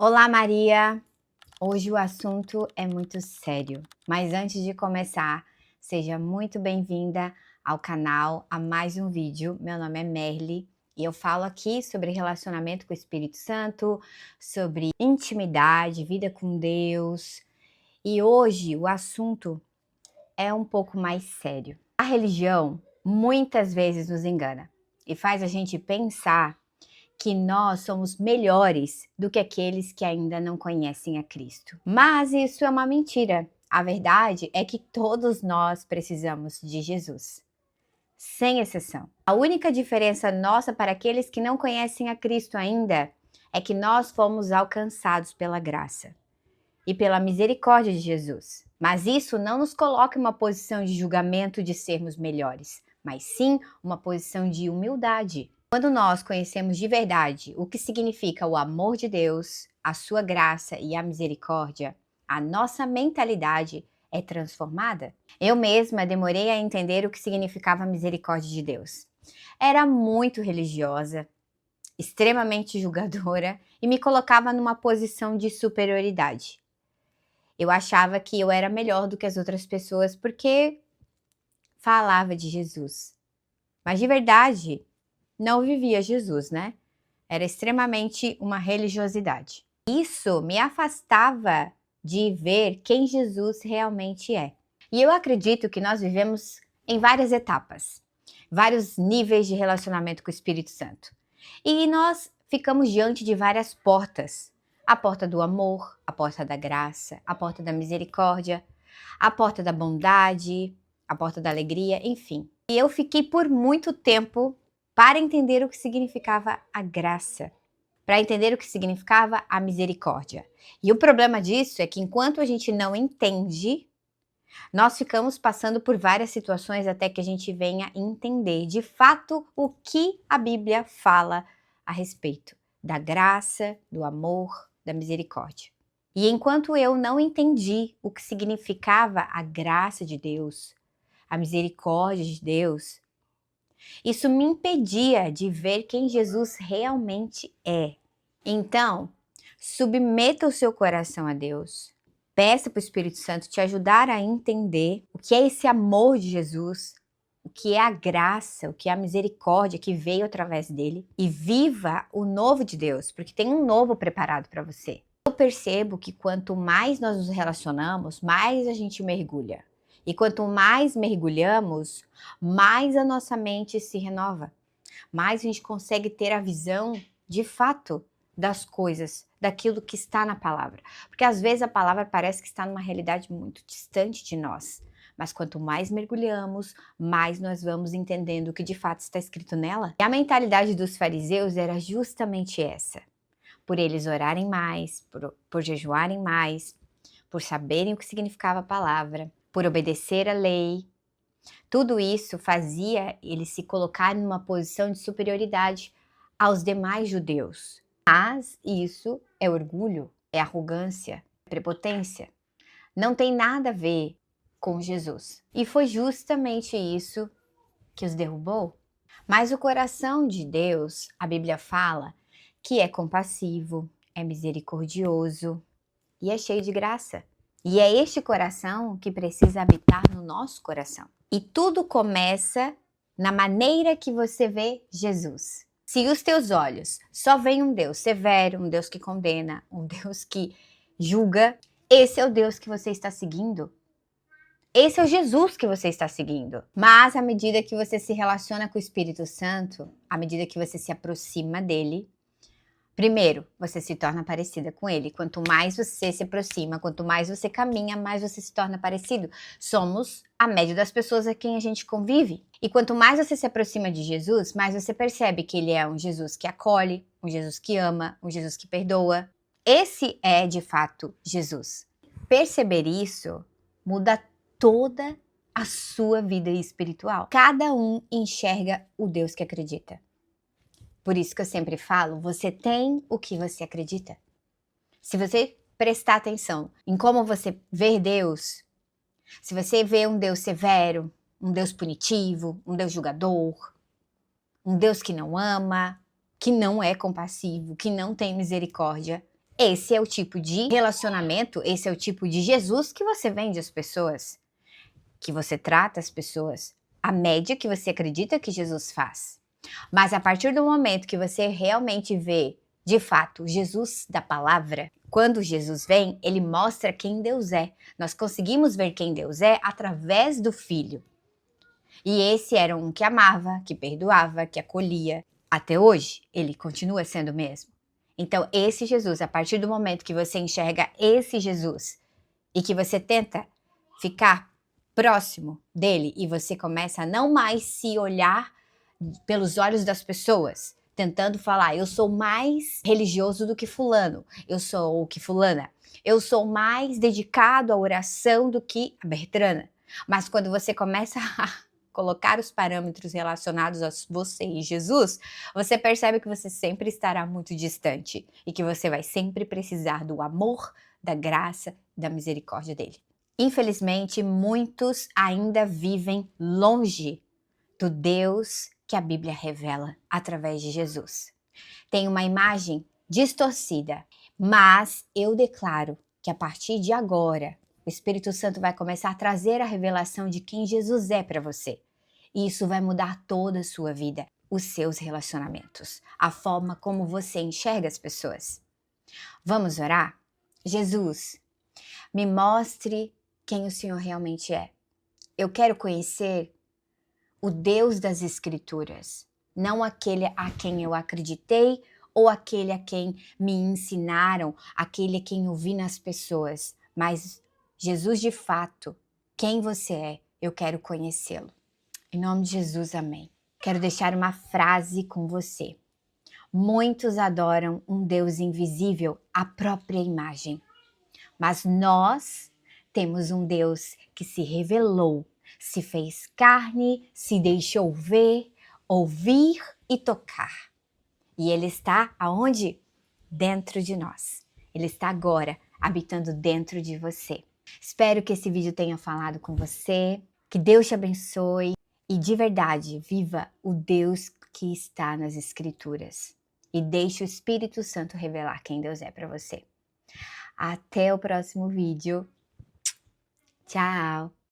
Olá, Maria! Hoje o assunto é muito sério, mas antes de começar, seja muito bem-vinda ao canal, a mais um vídeo. Meu nome é Merly e eu falo aqui sobre relacionamento com o Espírito Santo, sobre intimidade, vida com Deus. E hoje o assunto é um pouco mais sério. A religião muitas vezes nos engana e faz a gente pensar que nós somos melhores do que aqueles que ainda não conhecem a Cristo. Mas isso é uma mentira. A verdade é que todos nós precisamos de Jesus, sem exceção. A única diferença nossa para aqueles que não conhecem a Cristo ainda é que nós fomos alcançados pela graça e pela misericórdia de Jesus. Mas isso não nos coloca em uma posição de julgamento de sermos melhores, mas sim uma posição de humildade. Quando nós conhecemos de verdade o que significa o amor de Deus, a sua graça e a misericórdia, a nossa mentalidade é transformada. Eu mesma demorei a entender o que significava a misericórdia de Deus. Era muito religiosa, extremamente julgadora e me colocava numa posição de superioridade. Eu achava que eu era melhor do que as outras pessoas porque falava de Jesus. Mas de verdade, não vivia Jesus, né? Era extremamente uma religiosidade. Isso me afastava de ver quem Jesus realmente é. E eu acredito que nós vivemos em várias etapas, vários níveis de relacionamento com o Espírito Santo. E nós ficamos diante de várias portas. A porta do amor, a porta da graça, a porta da misericórdia, a porta da bondade, a porta da alegria, enfim. E eu fiquei por muito tempo para entender o que significava a graça, para entender o que significava a misericórdia. E o problema disso é que enquanto a gente não entende, nós ficamos passando por várias situações até que a gente venha entender de fato o que a Bíblia fala a respeito da graça, do amor, da misericórdia. E enquanto eu não entendi o que significava a graça de Deus, a misericórdia de Deus, isso me impedia de ver quem Jesus realmente é. Então, submeta o seu coração a Deus. Peça para o Espírito Santo te ajudar a entender o que é esse amor de Jesus, o que é a graça, o que é a misericórdia que veio através dele. E viva o novo de Deus, porque tem um novo preparado para você. Eu percebo que quanto mais nós nos relacionamos, mais a gente mergulha. E quanto mais mergulhamos, mais a nossa mente se renova. Mais a gente consegue ter a visão, de fato, das coisas, daquilo que está na palavra. Porque às vezes a palavra parece que está numa realidade muito distante de nós. Mas quanto mais mergulhamos, mais nós vamos entendendo o que de fato está escrito nela. E a mentalidade dos fariseus era justamente essa. Por eles orarem mais, por jejuarem mais, por saberem o que significava a palavra, por obedecer a lei. Tudo isso fazia eles se colocarem numa posição de superioridade aos demais judeus. Mas isso é orgulho, é arrogância, é prepotência. Não tem nada a ver com Jesus. E foi justamente isso que os derrubou. Mas o coração de Deus, a Bíblia fala, que é compassivo, é misericordioso e é cheio de graça. E é este coração que precisa habitar no nosso coração. E tudo começa na maneira que você vê Jesus. Se os teus olhos só veem um Deus severo, um Deus que condena, um Deus que julga, esse é o Deus que você está seguindo. Esse é o Jesus que você está seguindo. Mas à medida que você se relaciona com o Espírito Santo, à medida que você se aproxima dele, primeiro, você se torna parecida com ele. Quanto mais você se aproxima, quanto mais você caminha, mais você se torna parecido. Somos a média das pessoas a quem a gente convive. E quanto mais você se aproxima de Jesus, mais você percebe que ele é um Jesus que acolhe, um Jesus que ama, um Jesus que perdoa. Esse é, de fato, Jesus. Perceber isso muda toda a sua vida espiritual. Cada um enxerga o Deus que acredita. Por isso que eu sempre falo, você tem o que você acredita. Se você prestar atenção em como você vê Deus, se você vê um Deus severo, um Deus punitivo, um Deus julgador, um Deus que não ama, que não é compassivo, que não tem misericórdia, esse é o tipo de relacionamento, esse é o tipo de Jesus que você vende às pessoas, que você trata as pessoas, a média que você acredita que Jesus faz. Mas a partir do momento que você realmente vê, de fato, Jesus da palavra, quando Jesus vem, ele mostra quem Deus é. Nós conseguimos ver quem Deus é através do Filho. E esse era um que amava, que perdoava, que acolhia. Até hoje, ele continua sendo o mesmo. Então, esse Jesus, a partir do momento que você enxerga esse Jesus e que você tenta ficar próximo dele e você começa a não mais se olhar pelos olhos das pessoas, tentando falar, eu sou mais religioso do que fulano, eu sou o que fulana, eu sou mais dedicado à oração do que a Bertrana. Mas quando você começa a colocar os parâmetros relacionados a você e Jesus, você percebe que você sempre estará muito distante e que você vai sempre precisar do amor, da graça, da misericórdia dele. Infelizmente, muitos ainda vivem longe do Deus que a Bíblia revela através de Jesus. Tem uma imagem distorcida, mas eu declaro que a partir de agora, o Espírito Santo vai começar a trazer a revelação de quem Jesus é para você. E isso vai mudar toda a sua vida, os seus relacionamentos, a forma como você enxerga as pessoas. Vamos orar? Jesus, me mostre quem o Senhor realmente é. Eu quero conhecer o Deus das Escrituras, não aquele a quem eu acreditei ou aquele a quem me ensinaram, aquele a quem eu vi nas pessoas, mas Jesus de fato, quem você é, eu quero conhecê-lo. Em nome de Jesus, amém. Quero deixar uma frase com você. Muitos adoram um Deus invisível, a própria imagem, mas nós temos um Deus que se revelou, se fez carne, se deixou ver, ouvir e tocar. E Ele está aonde? Dentro de nós. Ele está agora habitando dentro de você. Espero que esse vídeo tenha falado com você, que Deus te abençoe e de verdade viva o Deus que está nas Escrituras. E deixe o Espírito Santo revelar quem Deus é para você. Até o próximo vídeo. Tchau!